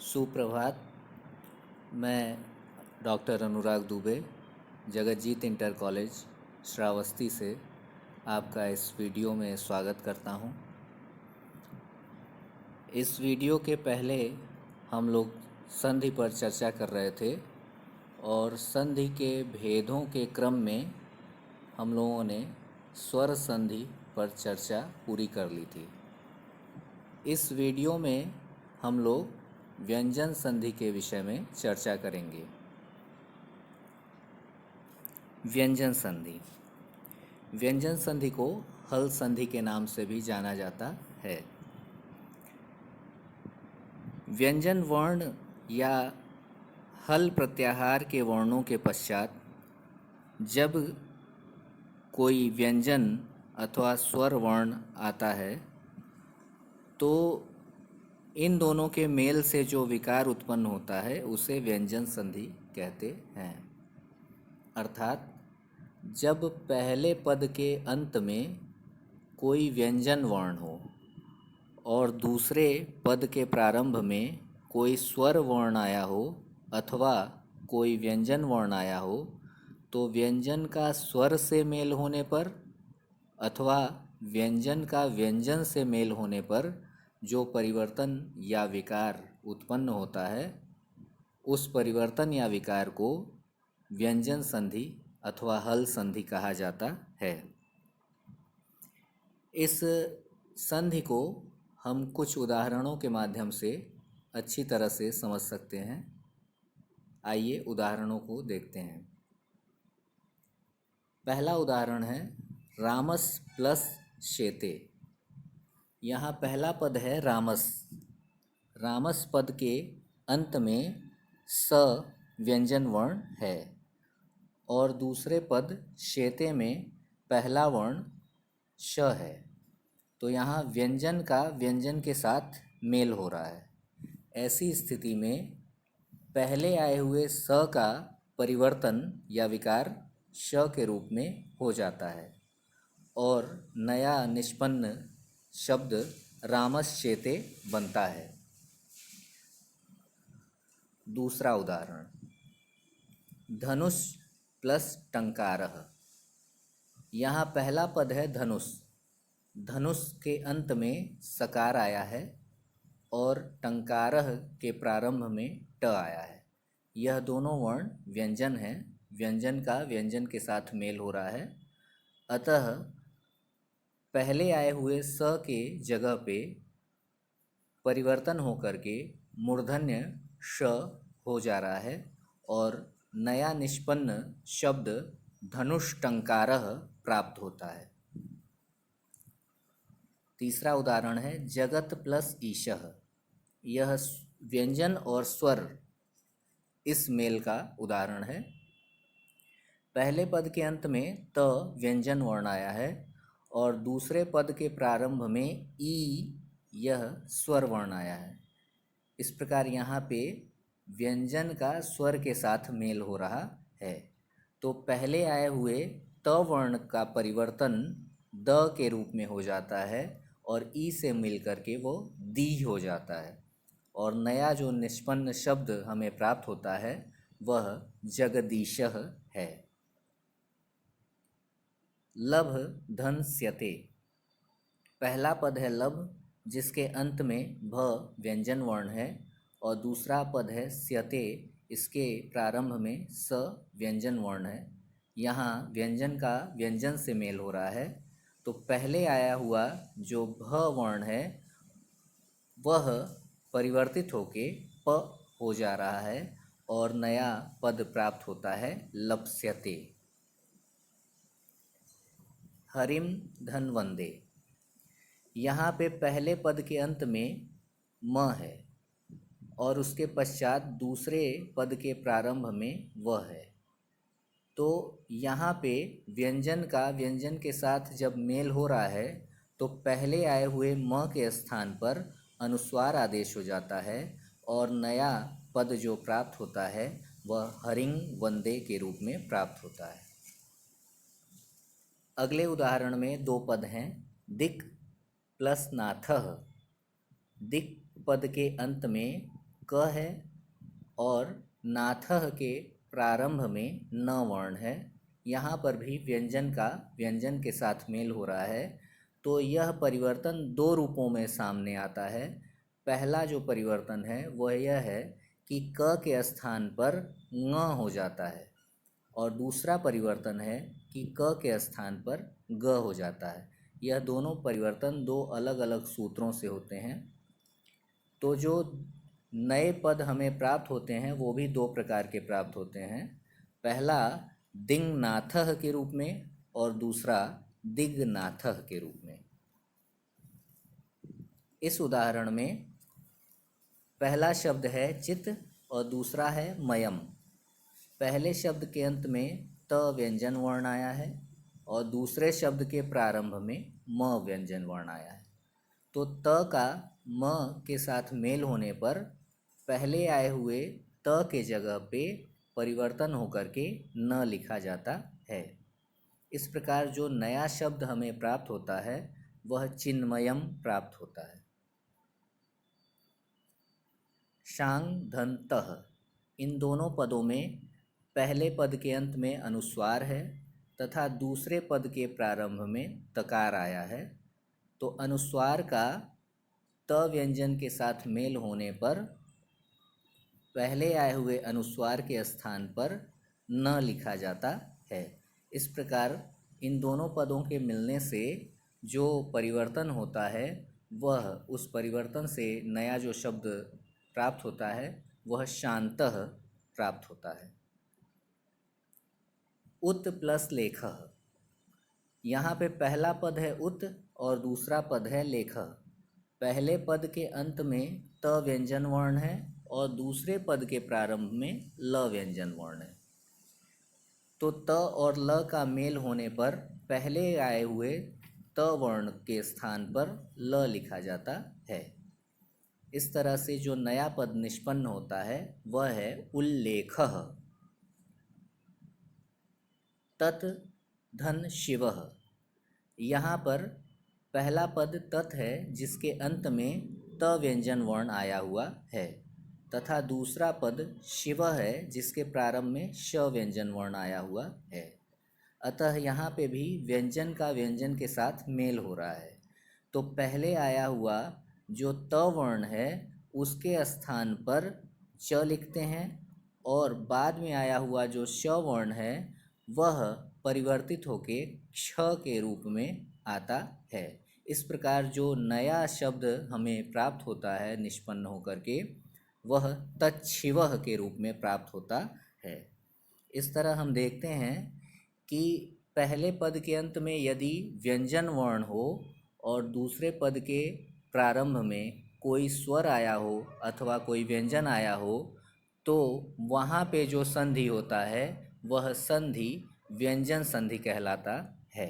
सुप्रभात। मैं डॉक्टर अनुराग Dubey, Jagatjit inter college Shravasti से आपका इस वीडियो में स्वागत करता हूं। इस वीडियो के पहले हम लोग संधि पर चर्चा कर रहे थे और संधि के भेदों के क्रम में हम लोगों ने स्वर संधि पर चर्चा पूरी कर ली थी। इस वीडियो में हम लोग व्यंजन संधि के विषय में चर्चा करेंगे। व्यंजन संधि को हल संधि के नाम से भी जाना जाता है। व्यंजन वर्ण या हल प्रत्याहार के वर्णों के पश्चात जब कोई व्यंजन अथवा स्वर वर्ण आता है तो इन दोनों के मेल से जो विकार उत्पन्न होता है उसे व्यंजन संधि कहते हैं। अर्थात जब पहले पद के अंत में कोई व्यंजन वर्ण हो और दूसरे पद के प्रारंभ में कोई स्वर वर्ण आया हो अथवा कोई व्यंजन वर्ण आया हो तो व्यंजन का स्वर से मेल होने पर अथवा व्यंजन का व्यंजन से मेल होने पर जो परिवर्तन या विकार उत्पन्न होता है उस परिवर्तन या विकार को व्यंजन संधि अथवा हल संधि कहा जाता है। इस संधि को हम कुछ उदाहरणों के माध्यम से अच्छी तरह से समझ सकते हैं। आइए उदाहरणों को देखते हैं। पहला उदाहरण है रामस प्लस शेते। यहाँ पहला पद है रामस। रामस पद के अंत में स व्यंजन वर्ण है और दूसरे पद शेते में पहला वर्ण श है। तो यहाँ व्यंजन का व्यंजन के साथ मेल हो रहा है। ऐसी स्थिति में पहले आए हुए स का परिवर्तन या विकार श के रूप में हो जाता है और नया निष्पन्न शब्द रामश्चेते बनता है। दूसरा उदाहरण धनुष प्लस टंकारः। यहाँ पहला पद है धनुष। धनुष के अंत में सकार आया है और टंकारः के प्रारंभ में ट आया है। यह दोनों वर्ण व्यंजन हैं। व्यंजन का व्यंजन के साथ मेल हो रहा है। अतः पहले आए हुए स के जगह पे परिवर्तन होकर के मूर्धन्य श हो जा रहा है और नया निष्पन्न शब्द धनुष टंकारः प्राप्त होता है। तीसरा उदाहरण है जगत प्लस ईशः। यह व्यंजन और स्वर इस मेल का उदाहरण है। पहले पद के अंत में त व्यंजन वर्ण आया है और दूसरे पद के प्रारंभ में ई यह स्वर वर्ण आया है। इस प्रकार यहाँ पे व्यंजन का स्वर के साथ मेल हो रहा है। तो पहले आए हुए त वर्ण का परिवर्तन द के रूप में हो जाता है और ई से मिल करके वो दी हो जाता है और नया जो निष्पन्न शब्द हमें प्राप्त होता है वह जगदीशः है। लभ धन स्यते। पहला पद है लभ जिसके अंत में भ व्यंजन वर्ण है और दूसरा पद है स्यते, इसके प्रारंभ में स व्यंजन वर्ण है। यहाँ व्यंजन का व्यंजन से मेल हो रहा है। तो पहले आया हुआ जो भ वर्ण है वह परिवर्तित होके प हो जा रहा है और नया पद प्राप्त होता है लप्स्यते। हरिम धन वंदे। यहाँ पे पहले पद के अंत में म है और उसके पश्चात दूसरे पद के प्रारंभ में व है। तो यहाँ पे व्यंजन का व्यंजन के साथ जब मेल हो रहा है तो पहले आए हुए म के स्थान पर अनुस्वार आदेश हो जाता है और नया पद जो प्राप्त होता है वह हरिंग वंदे के रूप में प्राप्त होता है। अगले उदाहरण में दो पद हैं दिक् प्लस नाथः। दिक् पद के अंत में क है और नाथः के प्रारंभ में न वर्ण है। यहाँ पर भी व्यंजन का व्यंजन के साथ मेल हो रहा है। तो यह परिवर्तन दो रूपों में सामने आता है। पहला जो परिवर्तन है वह यह है कि क के स्थान पर ङ हो जाता है और दूसरा परिवर्तन है कि क के स्थान पर ग हो जाता है। यह दोनों परिवर्तन दो अलग अलग सूत्रों से होते हैं। तो जो नए पद हमें प्राप्त होते हैं वो भी दो प्रकार के प्राप्त होते हैं। पहला दिङ्नाथः के रूप में और दूसरा दिग्नाथः के रूप में। इस उदाहरण में पहला शब्द है चित और दूसरा है मयम। पहले शब्द के अंत में त व्यंजन वर्ण आया है और दूसरे शब्द के प्रारंभ में म व्यंजन वर्ण आया है। तो त का म के साथ मेल होने पर पहले आए हुए त के जगह पे परिवर्तन होकर के न लिखा जाता है। इस प्रकार जो नया शब्द हमें प्राप्त होता है वह चिन्मयम प्राप्त होता है। शांग धन तह, इन दोनों पदों में पहले पद के अंत में अनुस्वार है तथा दूसरे पद के प्रारंभ में तकार आया है। तो अनुस्वार का त व्यंजन के साथ मेल होने पर पहले आए हुए अनुस्वार के स्थान पर न लिखा जाता है। इस प्रकार इन दोनों पदों के मिलने से जो परिवर्तन होता है वह उस परिवर्तन से नया जो शब्द प्राप्त होता है वह शांतः प्राप्त होता है। उत प्लस लेखः, यहाँ पे पहला पद है उत और दूसरा पद है लेखः। पहले पद के अंत में त व्यंजन वर्ण है और दूसरे पद के प्रारंभ में ल व्यंजन वर्ण है। तो त और ल का मेल होने पर पहले आए हुए त वर्ण के स्थान पर ल लिखा जाता है। इस तरह से जो नया पद निष्पन्न होता है वह है उल्लेखः। तत् धन शिवः, यहाँ पर पहला पद तत् है जिसके अंत में त व्यंजन वर्ण आया हुआ है तथा दूसरा पद शिव है जिसके प्रारंभ में श व्यंजन वर्ण आया हुआ है। अतः यहाँ पे भी व्यंजन का व्यंजन के साथ मेल हो रहा है। तो पहले आया हुआ जो त वर्ण है उसके स्थान पर च लिखते हैं और बाद में आया हुआ जो श वर्ण है वह परिवर्तित होके क्ष के रूप में आता है। इस प्रकार जो नया शब्द हमें प्राप्त होता है निष्पन्न होकर के वह तच्छिवः के रूप में प्राप्त होता है। इस तरह हम देखते हैं कि पहले पद के अंत में यदि व्यंजन वर्ण हो और दूसरे पद के प्रारंभ में कोई स्वर आया हो अथवा कोई व्यंजन आया हो तो वहाँ पे जो संधि होता है वह संधि व्यंजन संधि कहलाता है।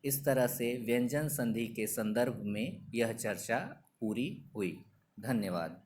इस तरह से व्यंजन संधि के संदर्भ में यह चर्चा पूरी हुई। धन्यवाद।